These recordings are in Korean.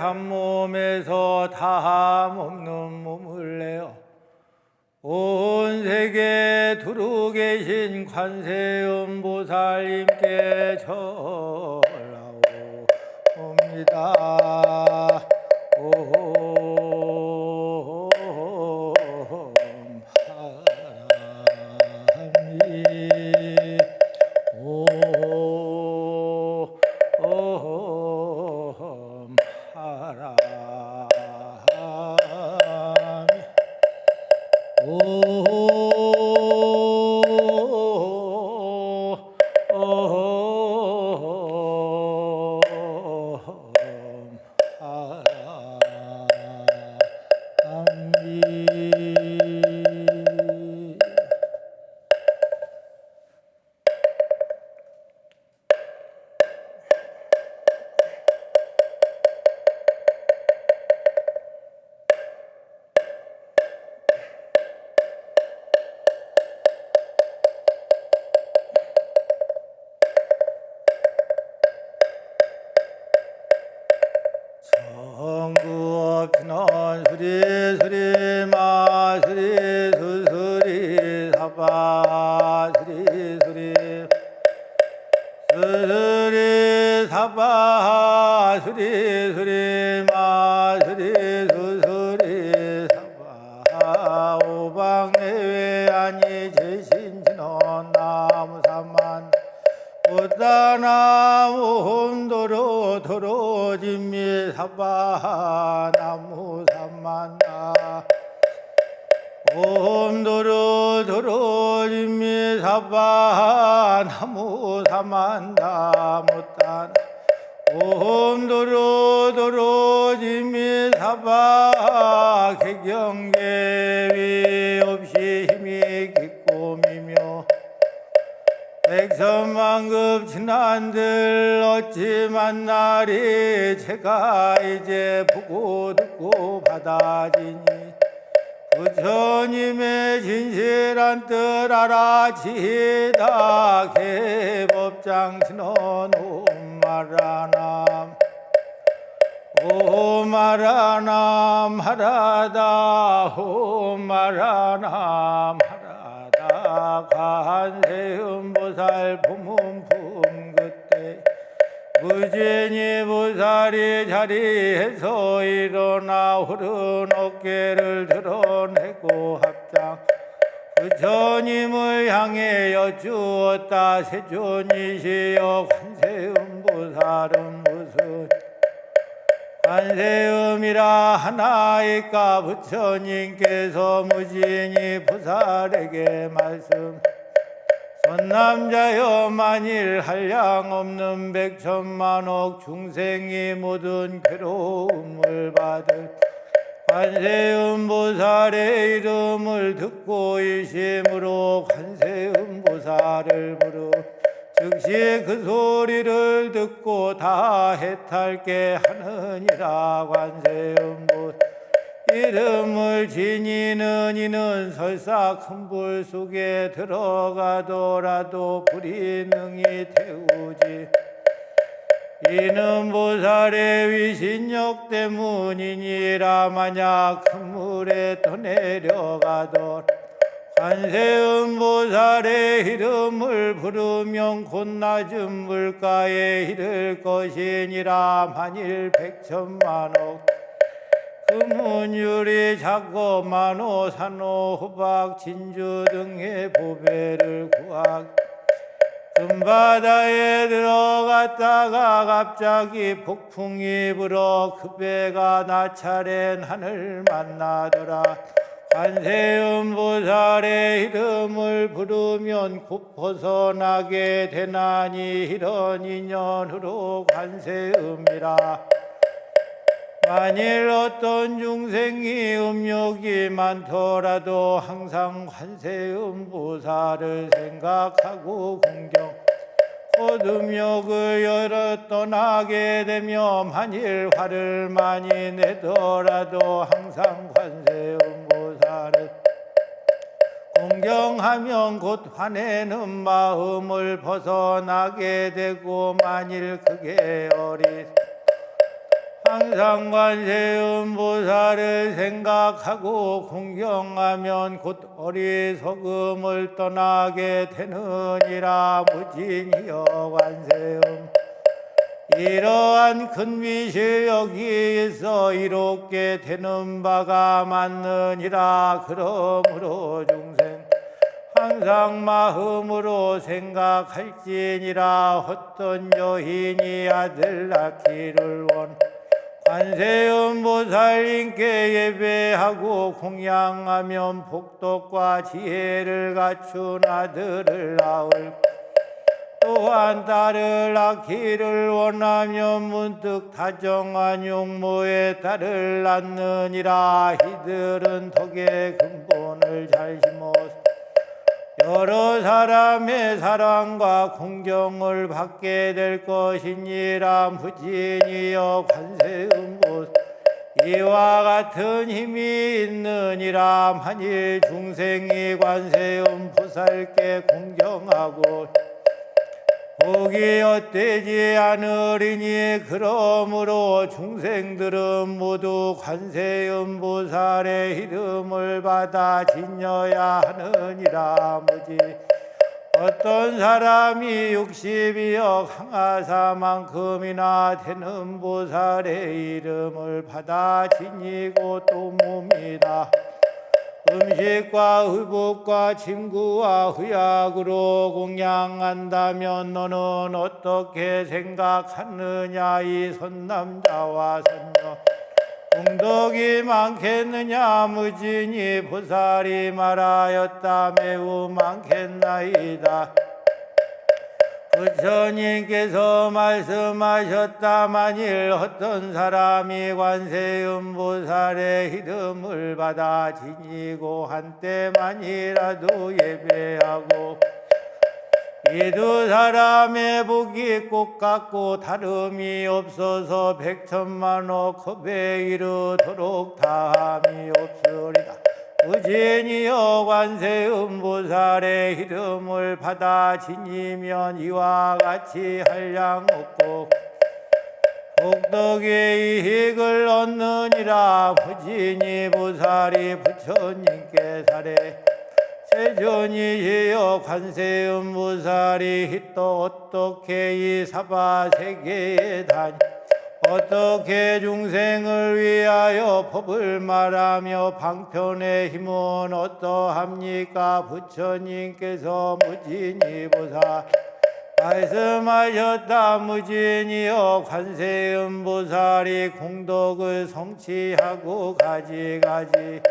한 몸에서 다함 없는 몸을 내어 온 세계에 두루 계신 관세음보살님께 절하옵니다. 정구없는 수리 마수리 수수리 사바 수수리 사바 수리 마수리 수수리 사바 오방내외 아니 제신진원 나무삼만 부다나무 홈도로 도로진미 사바 나무 삼만나 홈도로 도로진미 사바 나무 삼만나 못단 홈도로 도로진미 사바 개경계위 없이 힘이 기쁨이며 백천만급 친한들 어찌 만나리 제가 이제 보고 듣고 받아지니 부처님의 진실한 뜻 알아지다 개법장 신원 옴마라남 옴마라남 하라다 옴마라남 하라다 관세음보살 부문품 그때 무진이 보살이 자리에서 일어나 푸른 어깨를 드러내고 합장 부처님을 향해 여쭈었다. 세존이시여 관세음보살은 무슨 관세음이라 하나이까. 부처님께서 무진이 보살에게 말씀 선남자여 만일 한량 없는 백천만억 중생이 모든 괴로움을 받을 관세음보살의 이름을 듣고 일심으로 관세음보살을 부르 즉시 그 소리를 듣고 다 해탈게 하느니라. 관세음보살 이름을 지니는 이는 설사 큰 불 속에 들어가더라도 불이 능히 태우지. 이는 보살의 위신력 때문이니라. 만약 큰 물에 떠내려가던 관세음보살의 이름을 부르면 곧 낮은 물가에 이를 것이니라. 만일 백천만억 금은유리 작고 만호 산호 호박 진주 등의 보배를 구하기 금바다에 들어갔다가 갑자기 폭풍이 불어 그 배가 나차랜 하늘 만나더라. 관세음보살의 이름을 부르면 곧 벗어나게 되나니 이런 인연으로 관세음이라. 만일 어떤 중생이 음욕이 많더라도 항상 관세음보살을 생각하고 공경 곧 음욕을 열어 떠나게 되며 만일 화를 많이 내더라도 항상 관세음보살을 공경하면 곧 화내는 마음을 벗어나게 되고 만일 그게 어리 항상 관세음보살을 생각하고 공경하면 곧 어리석음을 떠나게 되느니라. 무진이여 관세음 이러한 큰 빛이 여기 있어 이롭게 되는 바가 맞느니라. 그러므로 중생 항상 마음으로 생각할지니라. 어떤 여인이 아들 낳기를 원 관세음보살님께 예배하고 공양하면 복덕과 지혜를 갖춘 아들을 낳을 또한 딸을 낳기를 원하면 문득 다정한 용모의 딸을 낳느니라. 이들은 덕의 근본을 잘 심어서 여러 사람의 사랑과 공경을 받게 될 것이니라. 무진이여 관세음보살 이와 같은 힘이 있느니라. 만일 중생이 관세음보살께 공경하고 복이 헛되지 않으리니 그러므로 중생들은 모두 관세음보살의 이름을 받아 지녀야 하느니라. 무지 어떤 사람이 60여 항아사만큼이나 되는 보살의 이름을 받아 지니고 또 뭡니다. 음식과 의복과 침구와 의약으로 공양한다면 너는 어떻게 생각하느냐. 이 선남자와 선녀 공덕이 많겠느냐. 무진이 보살이 말하였다. 매우 많겠나이다. 부처님께서 말씀하셨다. 만일 어떤 사람이 관세음보살의 이름을 받아 지니고 한때만이라도 예배하고 이 두 사람의 복이 똑같고 다름이 없어서 백천만억 배 이르도록 다함이 없으리다. 무진이여 관세음보살의 이름을 받아 지니면 이와 같이 한량 얻고 복덕의 이익을 얻느니라. 무진이 보살이 부처님께 사례 세존이시여 관세음보살이 또 어떻게 이 사바세계에 다니 어떻게 중생을 위하여 법을 말하며 방편의 힘은 어떠합니까. 부처님께서 무진이 보살 말씀하셨다. 무진이여 관세음보살이 공덕을 성취하고 가지가지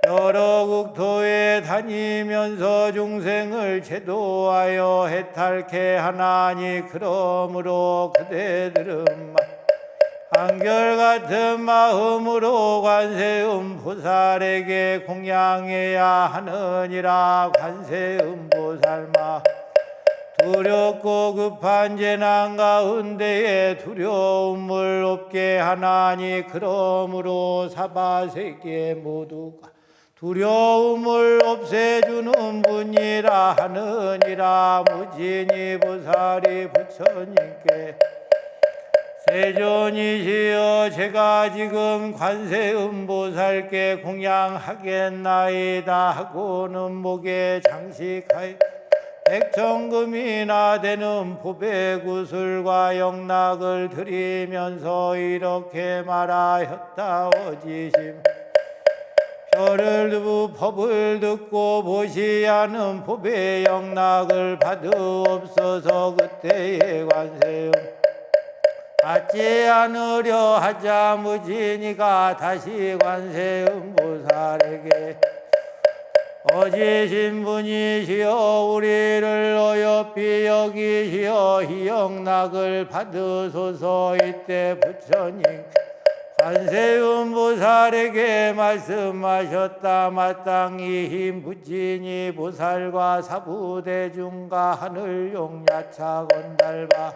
여러 국토에 다니면서 중생을 제도하여 해탈케 하나니 그러므로 그대들은 한결같은 마음으로 관세음보살에게 공양해야 하느니라. 관세음보살마 두렵고 급한 재난 가운데에 두려움을 없게 하나니 그러므로 사바세계 모두가 두려움을 없애주는 분이라 하느니라. 무진이 보살이 부처님께 세존이시여 제가 지금 관세음보살께 공양하겠나이다 하고는 목에 장식하여 백천금이나 되는 보배구슬과 영락을 드리면서 이렇게 말하였다. 어지심 별을 두고 법을 듣고 보시하는 법의 영락을 받으옵소서. 그때의 관세음 받지 않으려 하자 무진이가 다시 관세음보살에게 어지신 분이시여 우리를 어여삐 여기시어 이 영락을 받으소서. 이때 부처님 관세음보살에게 말씀하셨다. 마땅히 흰 무진이 보살과 사부대중과 하늘용야차 건달바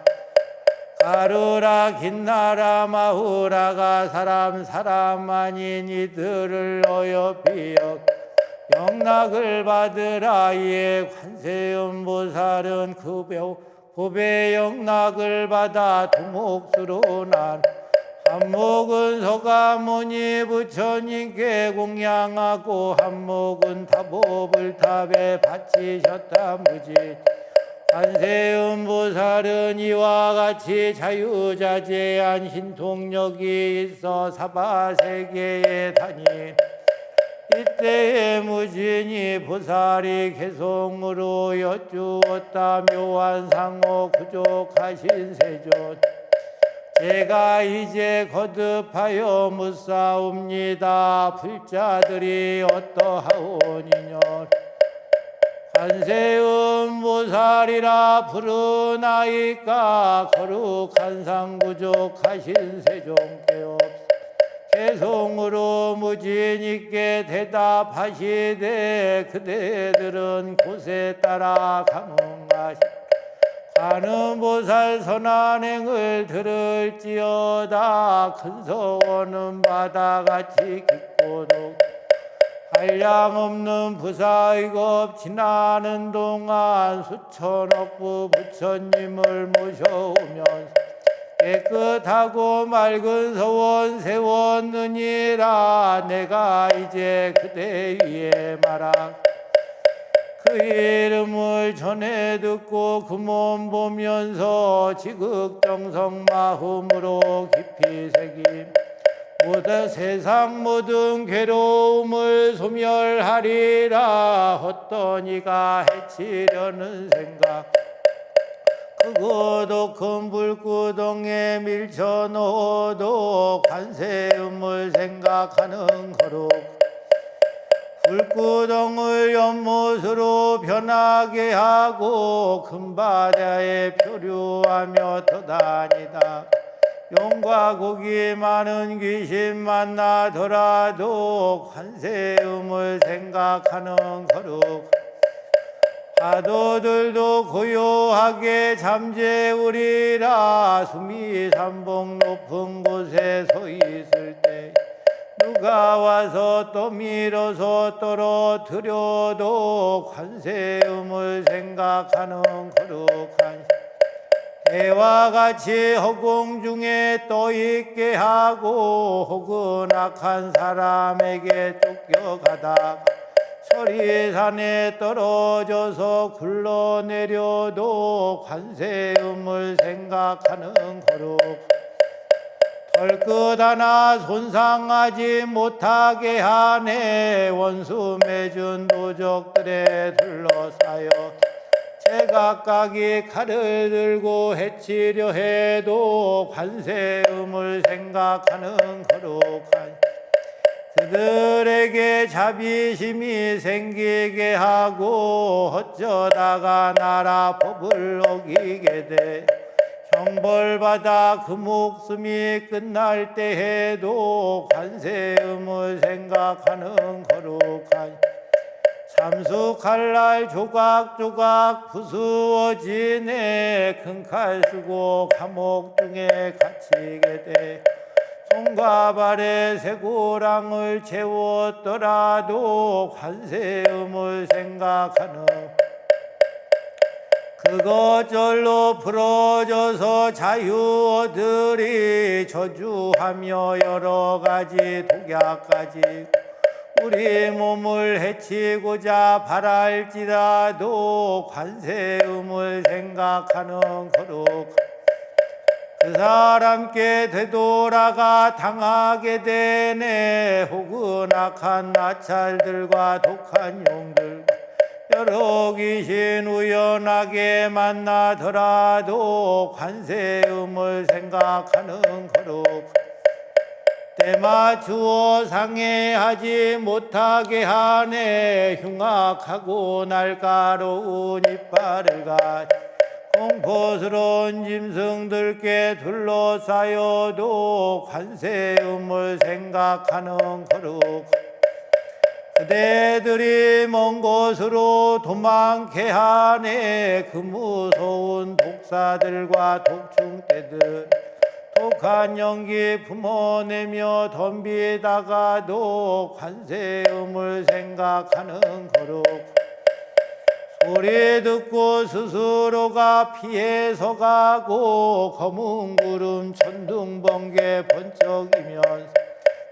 가루라 긴나라 마후라가 사람 아닌 이들을 어여삐 영락을 받으라. 이에 관세음보살은 그 법의 영락을 받아 두목수로 난 한목은 서가모니 부처님께 공양하고 한목은 타법을 탑에 바치셨다 무지. 관세음보살은 이와 같이 자유자재한 신통력이 있어 사바세계에 다니 이때에 무진이 보살이 개송으로 여쭈었다. 묘한 상호 부족하신 세존, 제가 이제 거듭하여 묻사옵니다. 불자들이 어떠하오니뇨. 관세음보살이라 부르나이까 거룩한 상 부족하신 세존께 없어 개송으로 무진있게 대답하시되 그대들은 곳에 따라 감응하시 관음보살 선안행을 들을지어다. 큰 서원은 바다같이 깊고도 한량없는 부사의겁 지나는 동안 수천억부 부처님을 모셔오면서 깨끗하고 맑은 서원 세웠느니라. 내가 이제 그대 위에 말하 그 이름을 전해 듣고 그 몸 보면서 지극정성 마음으로 깊이 새김 모든 세상 모든 괴로움을 소멸하리라. 어떤 이가 해치려는 생각 크고도 큰 불구덩에 밀쳐넣어도 관세음을 생각하는 거룩 불구덩을 연못으로 변하게 하고 큰 바다에 표류하며 떠다니다 용과 고기 많은 귀신 만나더라도 관세음을 생각하는 거룩 파도들도 고요하게 잠재우리라. 수미산봉 높은 곳에 서 있을 때 누가 와서 떠밀어서 떨어뜨려도 관세음을 생각하는 거룩한 해와 같이 허공 중에 떠있게 하고 혹은 악한 사람에게 쫓겨가다가 서리산에 떨어져서 굴러내려도 관세음을 생각하는 거룩 털끝 하나 손상하지 못하게 하네. 원수 맺은 도적들에 둘러싸여 제각각이 칼을 들고 해치려 해도 관세음을 생각하는 거룩한 그들에게 자비심이 생기게 하고 어쩌다가 나라 법을 어기게 돼 형벌받아 그 목숨이 끝날 때 해도 관세음을 생각하는 거룩한 참수칼날 조각조각 부수어지네. 큰 칼 쓰고 감옥 중에 갇히게 돼 손과 발에 쇠고랑을 채웠더라도 관세음을 생각하는 그것절로 부러져서 자유 얻으리. 저주하며 여러 가지 독약까지 우리 몸을 해치고자 바랄지라도 관세음을 생각하는 거룩 그 사람께 되돌아가 당하게 되네. 혹은 악한 나찰들과 독한 용들 여러 귀신 우연하게 만나더라도 관세음을 생각하는 거룩 때맞추어 상해하지 못하게 하네. 흉악하고 날카로운 이빨을 가진 공포스러운 짐승들께 둘러싸여도 관세음을 생각하는 거룩 그대들이 먼 곳으로 도망게 하네. 그 무서운 독사들과 독충떼들 독한 연기 품어내며 덤비다가도 관세음을 생각하는 거룩 소리 듣고 스스로가 피해서 가고 검은 구름 천둥번개 번쩍이면서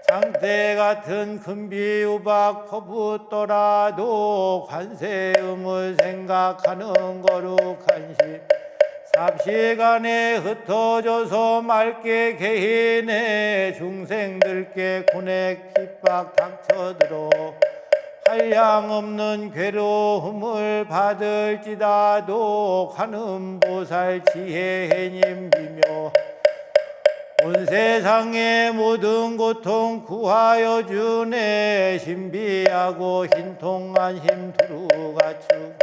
장대 같은 금비우박 퍼붓더라도 관세음을 생각하는 거룩한 시 삽시간에 흩어져서 맑게 개인해 중생들께 군액 핍박 닥쳐들어 한량없는 괴로움을 받을지라도 관음보살 지혜해님 비며 온 세상의 모든 고통 구하여 주네 신비하고 흰통한 힘 두루가축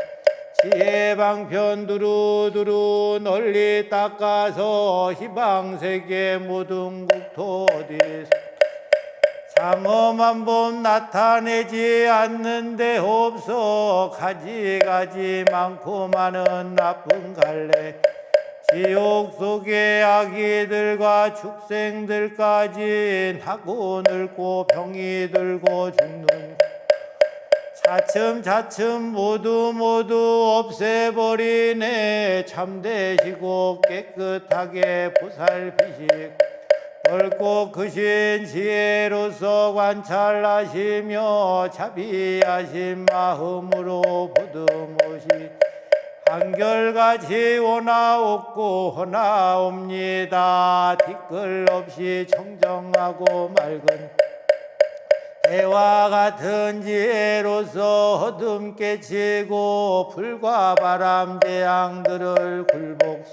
지혜방편 두루두루 널리 닦아서 희방세계 모든 국토 어디서 장엄한 봄 나타내지 않는 데 없어 가지가지 많고 많은 나쁜 갈래 지옥 속의 아기들과 축생들까지 나고 늙고 병이 들고 죽는 차츰차츰 모두 없애버리네 참되시고 깨끗하게 보살피시 넓고 크신 지혜로서 관찰하시며 자비하신 마음으로 보듬으시 한결같이 오나옵고 허나옵니다. 티끌 없이 청정하고 맑은 해와 같은 지혜로서 어둠 깨치고 불과 바람 재앙들을 굴복시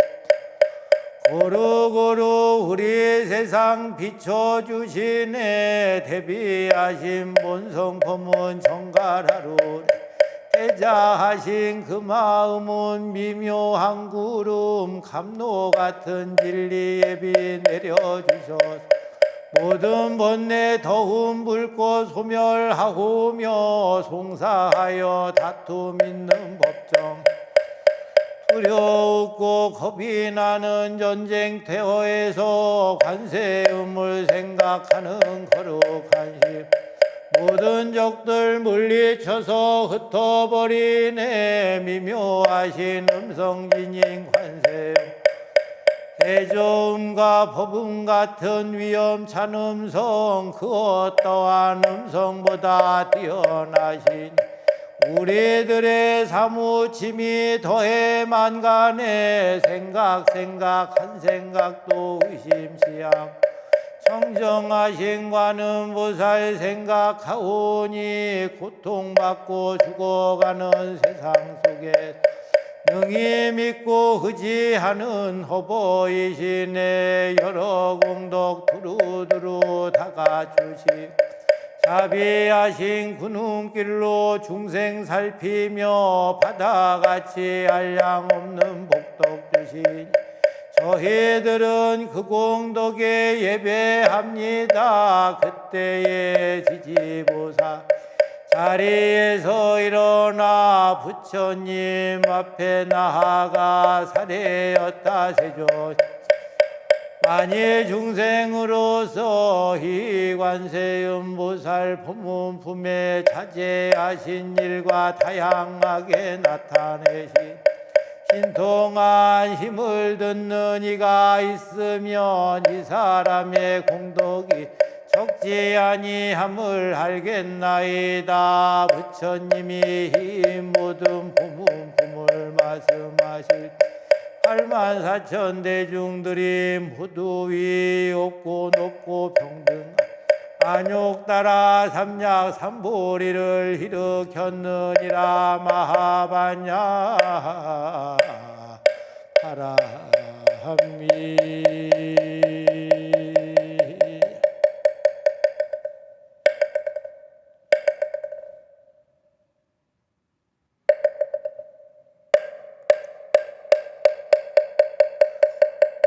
고루고루 우리 세상 비춰주시네 대비하신 본성품은 정갈하루 태자하신 그 마음은 미묘한 구름 감로 같은 진리의 비 내려주셔서 모든 번뇌 더운 불꽃 소멸하오며 송사하여 다툼 있는 법정 두려웠고 겁이 나는 전쟁터에서 관세음을 생각하는 거룩한 심 모든 적들 물리쳐서 흩어버리네 미묘하신 음성진인 관세음 대조음과 법음 같은 위험찬 음성 그 어떠한 음성보다 뛰어나신 우리들의 사무침이 더해 만간에 생각 한 생각도 의심시함 청정하신 관음보살 생각하오니 고통받고 죽어가는 세상 속에 능히 믿고 의지하는 허보이시네 여러 공덕 두루두루 다가주시 자비하신 군웅길로 중생 살피며 바다같이 한량 없는 복덕 주시니 저희들은 그 공덕에 예배합니다. 그때의 지지보사 자리에서 일어나 부처님 앞에 나아가 사례였다 세조 만일 중생으로서 이 관세음보살 법문품에 자제하신 일과 다양하게 나타내신 신통한 힘을 듣는 이가 있으면 이 사람의 공덕이 적지 아니함을 알겠나이다. 부처님이 이 모든 법문품을 말씀하실 84,000 대중들이 모두 위 없고 높고 평등한 안욕 따라 삼약 삼보리를 일으켰느니라. 마하반야 파라함미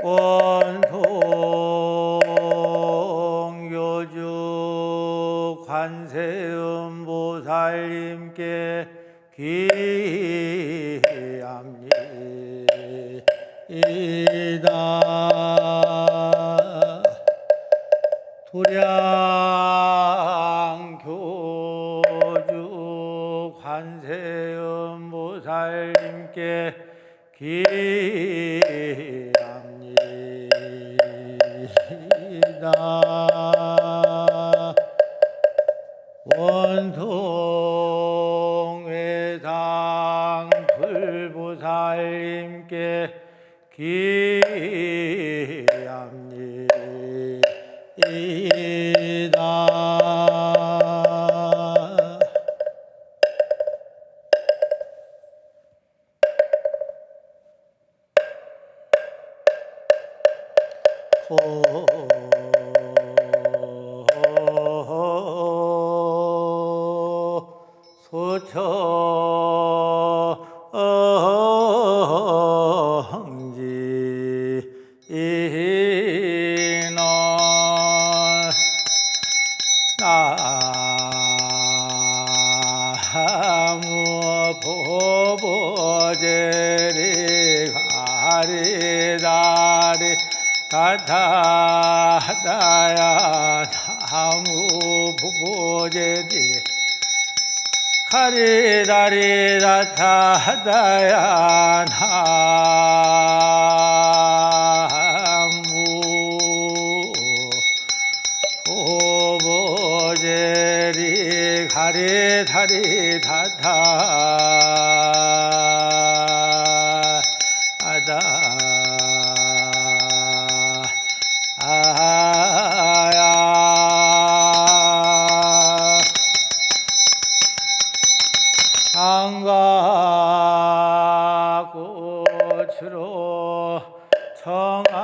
원통교주 관세음보살님께 귀합니다. 도량교주 관세음보살 원통회상 불보살님께 기합니다. 소청지인원 나무 보보제리 가리다리 다다다야 나무 보보제리 가리다리 다다다야 나무 보보제리 가리다리 다다다 장가꽃으로 청하옵니다.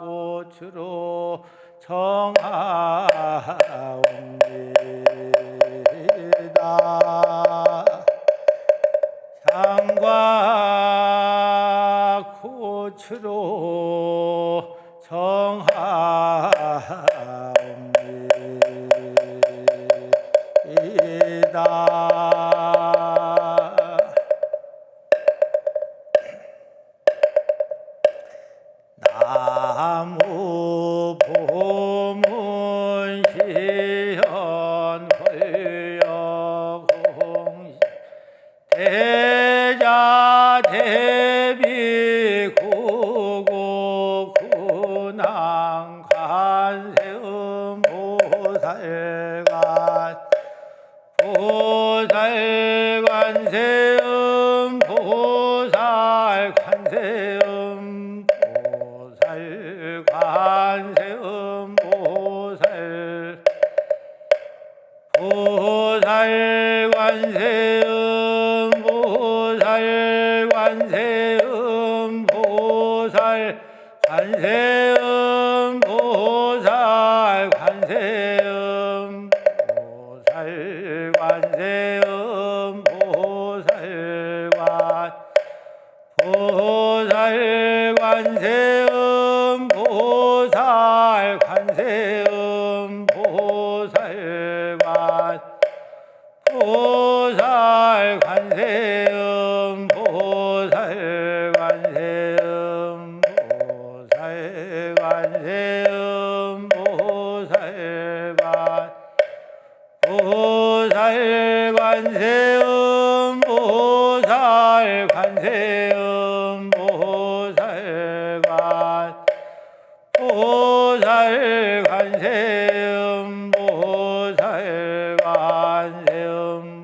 향가꽃으로 청하옵니다. 향가꽃으로 청하옵니다. 나무 보문시현 홀려공시 대자 대비 구고 군왕 관세음 보살관 보살관세음 보살관세음 보살관세음 보살 보살관세음 보살관세음 보살관세음 보살관세음 보살관세음 보살관 보살관세음 보살관세음 보살관 보살관세음 보살관세음 보살관세음 보살관 보살관세음 보살관세음 보살관 보살관세음 보살관세음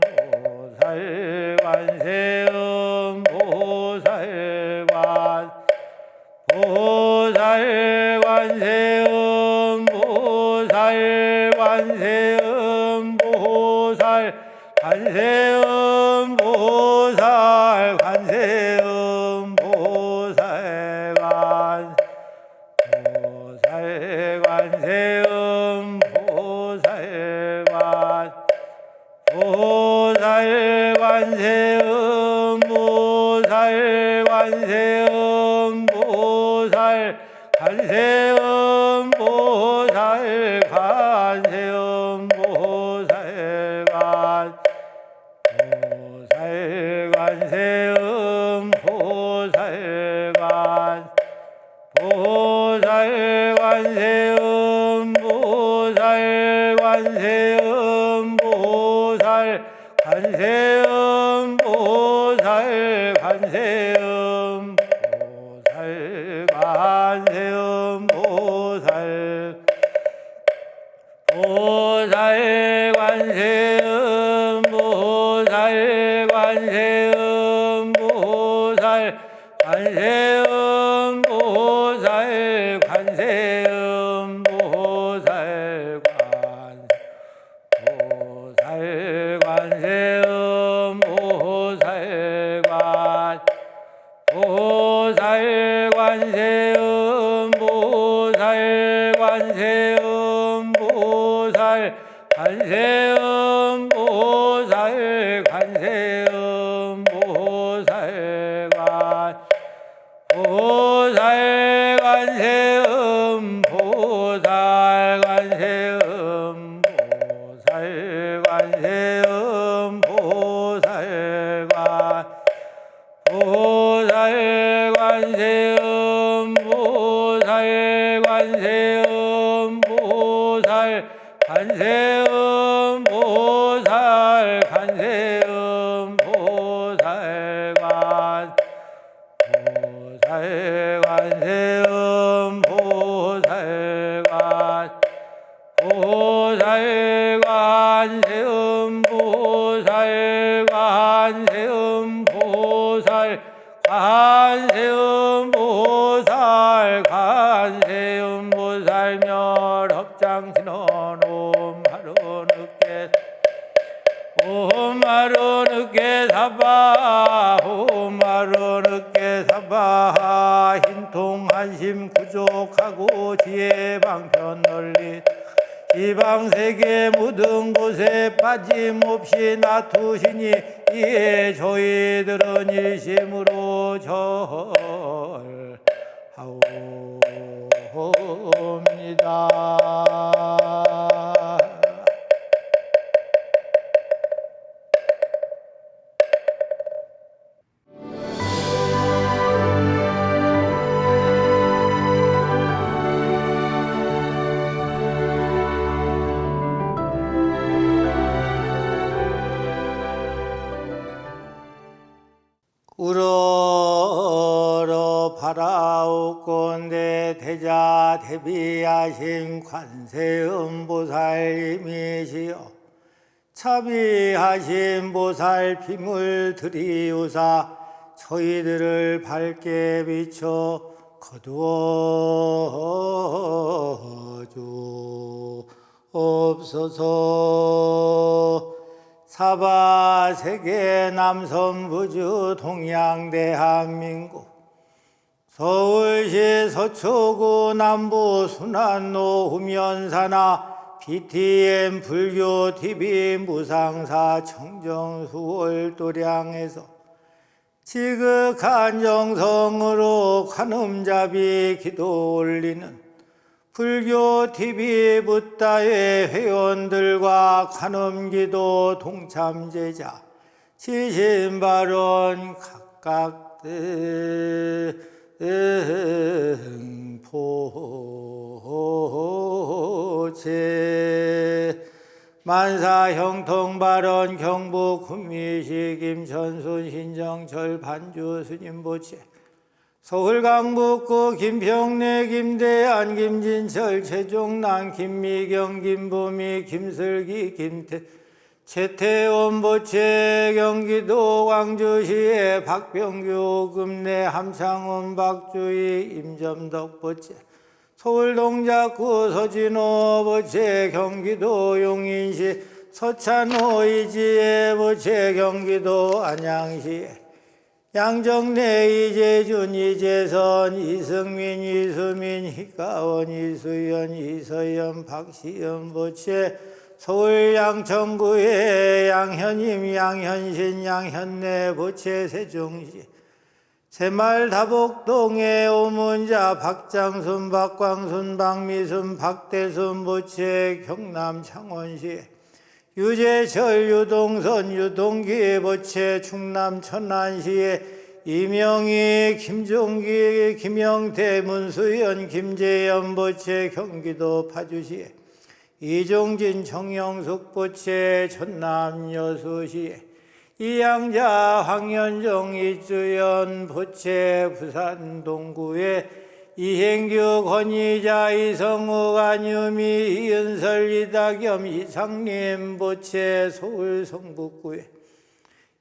보살관세음 보살관 보살관세음 보살관세음 보살관세음 보살관세음 보살관 보살관세음 보살관 보살관세음 보살관세음 보살관세음 보살관세음 보살관 보살관세음 보살관 보살관세음 보살관세음 보살관세음 관세음 보살 관세음 보살 관세음 보살 보살 관세음 보살 관세음 보살 관세음 보살 관세음 보살 보살 관세음 보살 보살 관세음 보살 관세음 보살 관세음 보살 관세음 보살 보살 관세음 보살 관세음 보살 관세음 보살 보살 관세음 보살 관세음 보살 관세음 보살 관세음 보살 보살 관세음 보살 보살 관세음 보살 관세음 보살 관세음 보살 관세음 보살 멸업장 신원 옴 하루 늦게 옴 하루 늦게 사바 옴 하루 늦게 사바 흰통 한심 구족하고 지혜 방편 널리 지방세계 묻은 곳에 빠짐없이 놔두시니 이에 저희들은 일심으로 절하옵니다. 우러러 바라옵건대 대자 대비하신 관세음보살님이시여 차비하신 보살 빔을 들이우사 저희들을 밝게 비춰 거두어 주옵소서. 사바세계 남선부주 동양대한민국 서울시 서초구 남부 순환로 후면사나 BTM 불교TV 무상사 청정수월도량에서 지극한 정성으로 관음잡이 기도 올리는 불교TV 붓다의 회원들과 관음기도 동참제자 지신발언 각각 등포체 만사형통발언 경북 구미시 김천순 신정철 반주 스님보체 서울 강북구 김평래 김대한 김진철 최종남 김미경 김보미 김슬기 김태 최태원 보채 경기도 광주시의 박병규 금내 함창원 박주희 임점덕 보채 서울 동작구 서진호 보채 경기도 용인시 서찬호 이지혜 보채 경기도 안양시에 양정래 이재준 이재선 이승민 이수민 희가원 이수연 이서연 박시연 보채 서울 양천구의 양현임 양현신 양현래 보채 세종시 새마을 다복동의 오문자 박장순 박광순 박미순 박대순 보채 경남 창원시 유재철 유동선 유동기 보채 충남 천안시에 이명희 김종기 김영태 문수연 김재현 보채 경기도 파주시에 이종진 정영숙 보채 전남 여수시에 이양자 황현종 이주연 보채 부산 동구에 이행규 권위자 이성욱 안유미 이은설 이다겸 이상림 보채 서울 성북구에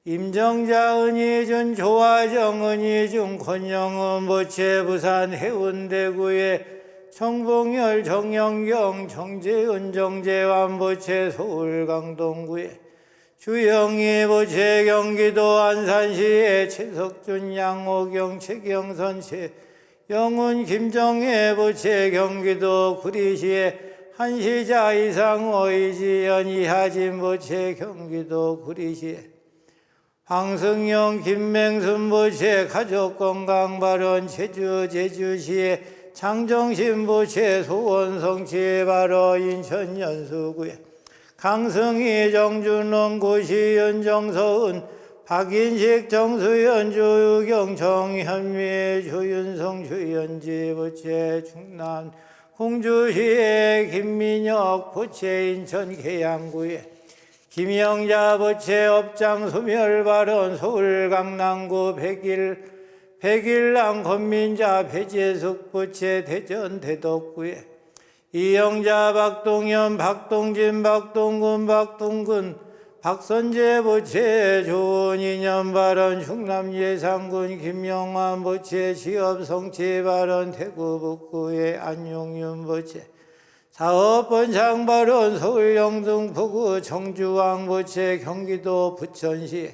임정자 은희준 조화정 은희준 권영은 보채 부산 해운대구에 정봉열 정영경 정재은 정재환 보채 서울 강동구에 주영희 보채 경기도 안산시에 최석준 양호경 최경선 영훈 김정혜 보채 경기도 구리시에 한시자 이상호 이지연 이하진 보채 경기도 구리시에 황승영 김맹순 보채 가족건강발언 제주시에 장정신 보채 소원성취발언 인천 연수구에 강승희 정준원 고시연 정서은 박인식 정수연 조유경 정현미 조윤성 조연지 보채 충남 공주시에 김민혁 보채 인천 계양구에 김영자 보채 업장 소멸발언 서울 강남구 백일남 권민자 배재숙 보채 대전 대덕구에 이영자 박동현 박동진 박동근 박선재 보채 좋은 인연 발언 충남 예산군 김영환 보채 취업 성취 발언 대구 북구의 안용윤 보채 사업번창 발언 서울 영등포구 정주왕 보채 경기도 부천시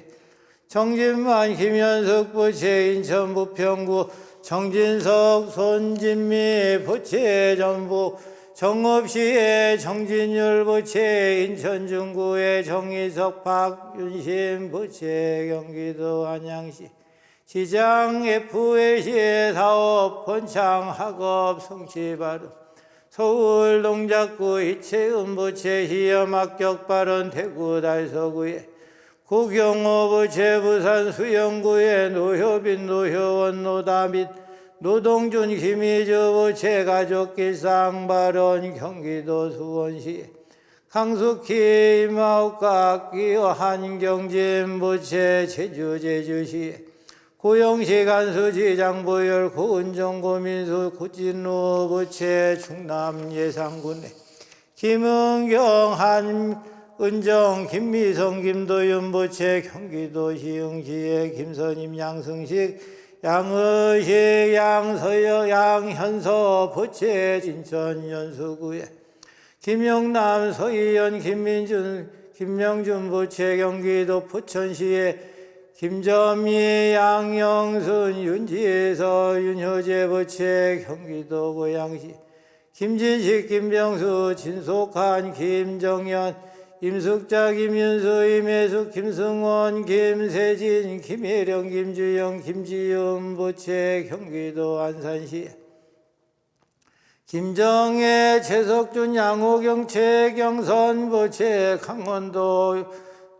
정진만 김현숙 보채 인천 부평구 정진석 손진미 보채 전북 정읍시의 정진율 보채 인천 중구의 정희석 박윤신 보채 경기도 안양시 시장 FAC의 사업 번창 학업 성취 발언 서울 동작구 이채은 보채 시험 합격 발언 대구 달서구에 고경호 보채 부산 수영구의 노효빈 노효원 노다밋 노동준 김희주 보채 가족길상 발언 경기도 수원시 강숙희 이마옥각 기호 한경진 보채 제주시 고영시 간수지 장보열 고은정 고민수 고진우 보채 충남 예산군에 김은경 한은정 김미성 김도윤 보채 경기도 시흥시에 김선임 양승식 양의식 양서영 양현서 보채 진천 연수구에 김영남 서희연 김명준 보채 경기도 포천시에 김점희 양영순 윤지에서 윤효재 보채 경기도 고양시 김진식 김병수 진속한 김정연 임숙자 김윤수 임혜숙 김승원 김세진 김혜령 김주영 김지윤 보채 경기도 안산시 김정혜 최석준 양호경 최경선 보채 강원도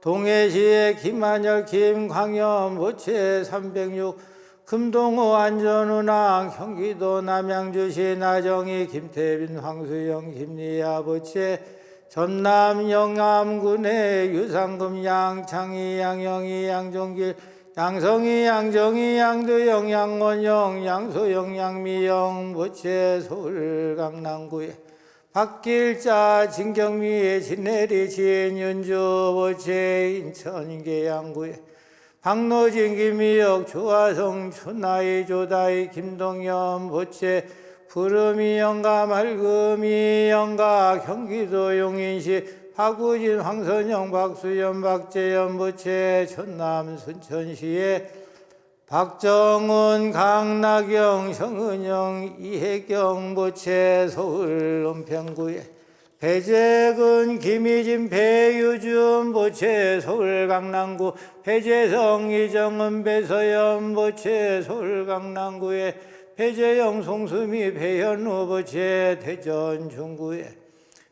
동해시에 김한열 김광현 보채 306 금동호 안전운항 경기도 남양주시 나정희 김태빈 황수영 김리아 보채 전남 영암군의 유상금 양창희 양영희 양종길 양성희 양정희 양도영 양원영 양소영 양미영 보채 서울 강남구에 박길자 진경미 진혜리 진윤주 보채 인천 계양구에 박노진 김미혁 조화성 춘하이 조다이 김동현 보채 푸르미 영가 맑음이 영가 경기도 용인시 박우진 황선영 박수연 박재현 보채 전남 순천시에 박정은 강나경 정은영 이혜경 보채 서울 은평구에 배재근 김희진 배유준 보채 서울 강남구 배재성 이정은 배서연 보채 서울 강남구에 배재영 송수미 배현우 보채 대전 중구에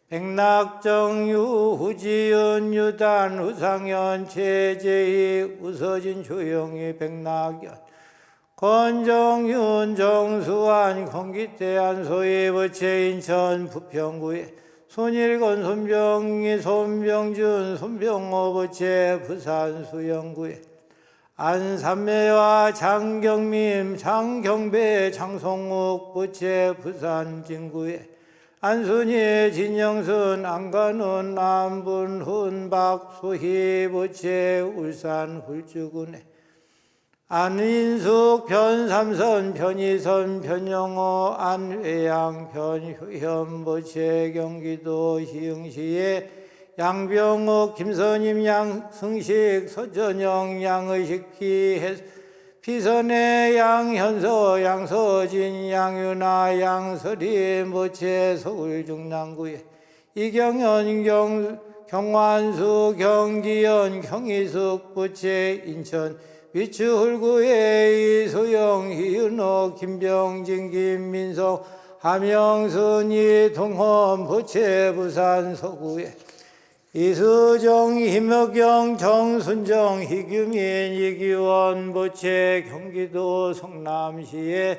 백낙정 유후지은 유단 우상현 최재희 우서진 조영희 백낙연 권정윤 정수환 건기태 안소희 보채 인천 부평구에 손일건 손병희 손병준 손병호 부채 부산 수영구에 안삼매와 장경림 장경배 장성욱 부채 부산 진구에 안순희 진영순 안간훈 남분훈 박소희 부채 울산 훌주군에 안인숙 변삼선 변희선 변영호 안회양 변효현 부채 경기도 시흥시에 양병욱 김선임 양승식 서전영 양의식 피선의 양현서 양서진 양윤아 양서림 부채 서울 중랑구에 이경현 경완수 경기현 경희숙 부채 인천 위추홀구에 이소영 이은호 김병진 김민성 함영순이 동헌 부채 부산 서구에 이수정 김혁경 정순정 희규민 이기원 부채 경기도 성남시에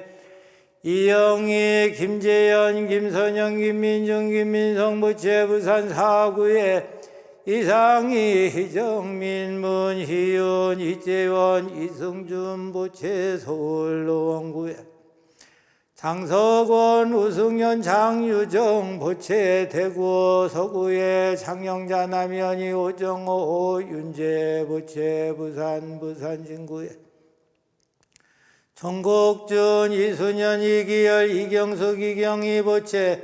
이영희 김재현 김선영 김민중 김민성 부채 부산 사구에 이상희 희정민 문희윤 이재원 이승준 부채 서울 노원구에 장석원 우승현 장유정 부채 대구 서구에 장영자 남현희 오정호 윤재 부채 부산 진구에 정국준 이순현 이기열 이경숙 이경희 부채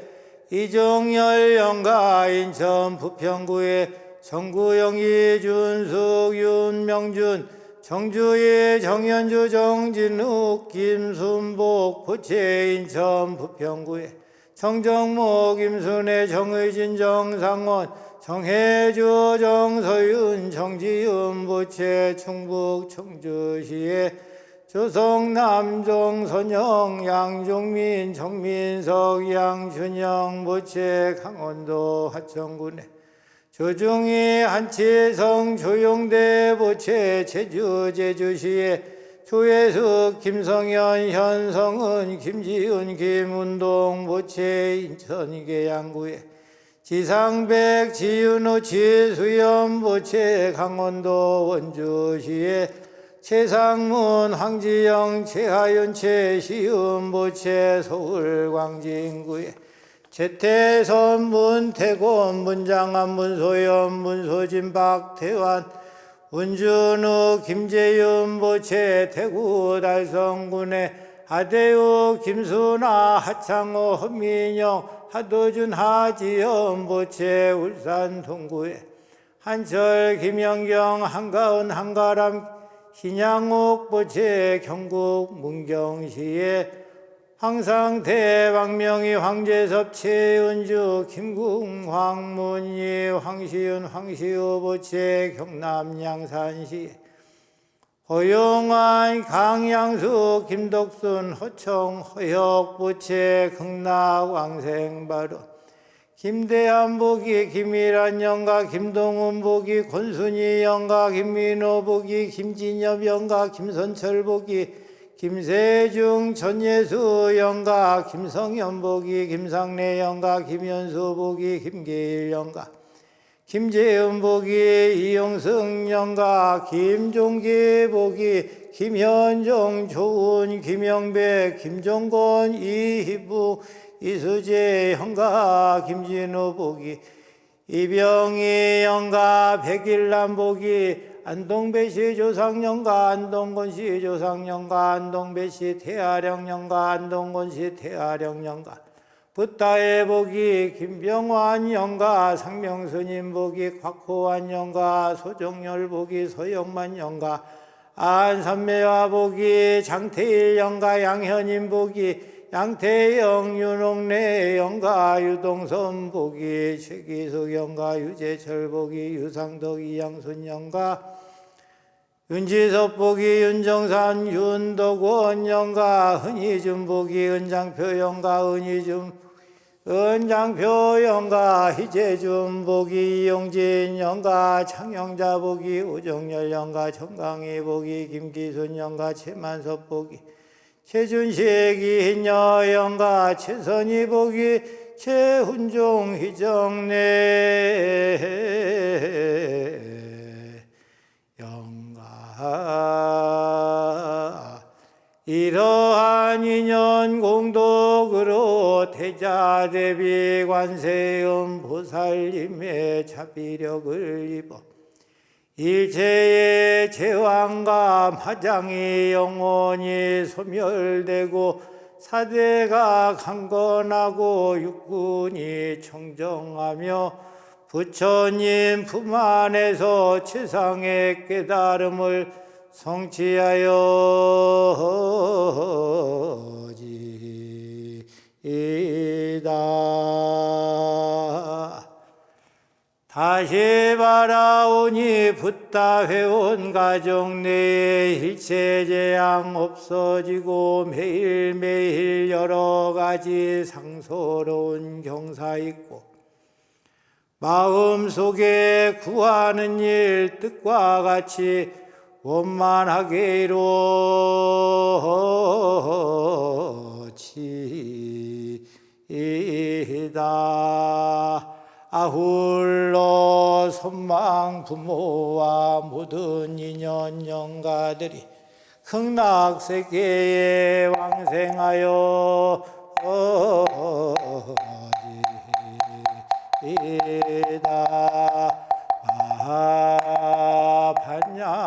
이종열 영가 인천 부평구에 정구영 이준숙 윤명준 정주희 정현주 정진욱 김순복 부채 인천 부평구에 정정모 김순애 정의진 정상원 정혜주 정서윤 정지윤 부채 충북 청주시에 조성남 정선영 양종민 정민석 양준영 부채 강원도 하천군에 조중희 한치성 조용대 부채 제주시에 조혜숙 김성현 현성은 김지은 김운동 부채 인천 계양구에 지상백 지윤호 지수연 부채 강원도 원주시에 최상문 황지영 최하윤 최시은 부채 서울 광진구에 재태선 문태곤 문장한 문소연 문소진 박태환 문준우 김재윤 부채 대구 달성군에 하대우 김순아 하창호 헌민영 하도준 하지연 부채 울산 동구에 한철 김영경 한가은 한가람 신양옥 부채 경북 문경시에 황상태 박명희 황재섭 최은주 김궁 황문희 황시윤 황시우 부채 경남 양산시 허용환 강양수 김덕순 허청 허혁 부채 극락 왕생바로 김대한 보기 김일한 영가 김동훈 보기 권순희 영가 김민호 보기 김진엽 영가 김선철 보기 김세중 전예수 영가 김성현 보기 김상래 영가 김현수 보기 김계일 영가 김재은 보기 이용승 영가 김종기 보기 김현종 조은 김영배 김종건 이희부 이수재 영가 김진우 보기 이병희 영가 백일남 보기 안동배시 조상영가 안동건시 조상영가 안동배시 태아령영가 안동건시 태아령영가 부타의 보기 김병환 영가 상명스님 보기 곽호환 영가 소정열 보기 소영만 영가 안선매와 보기 장태일 영가 양현임 보기 양태영 윤옥래 영가 유동선 보기 최기숙 영가 유재철 보기 유상덕 이양순 영가 윤지섭 보기 윤정산 윤덕원 영가 흔히준 보기 은장표 영가 은장표 영가 희재준 보기 이용진 영가 창영자 보기 오정열 영가 정강희 보기 김기순 영가 최만섭 보기 최준식 이인여 영가 최선희 보기 최훈종 희정내 영가 이러한 인연 공덕으로 태자대비 관세음 보살님의 자비력을 입어 일체의 제왕과 마장이 영원히 소멸되고 사대가 강건하고 육군이 청정하며 부처님 품 안에서 최상의 깨달음을 성취하여지이다. 다시 바라오니 붓다 회원 가정 내에 일체 재앙 없어지고 매일매일 여러 가지 상소로운 경사 있고 마음속에 구하는 일 뜻과 같이 원만하게 이루어지이다. 아울러 선망 부모와 모든 인연 영가들이 극락세계에 왕생하여 이다 반야바라미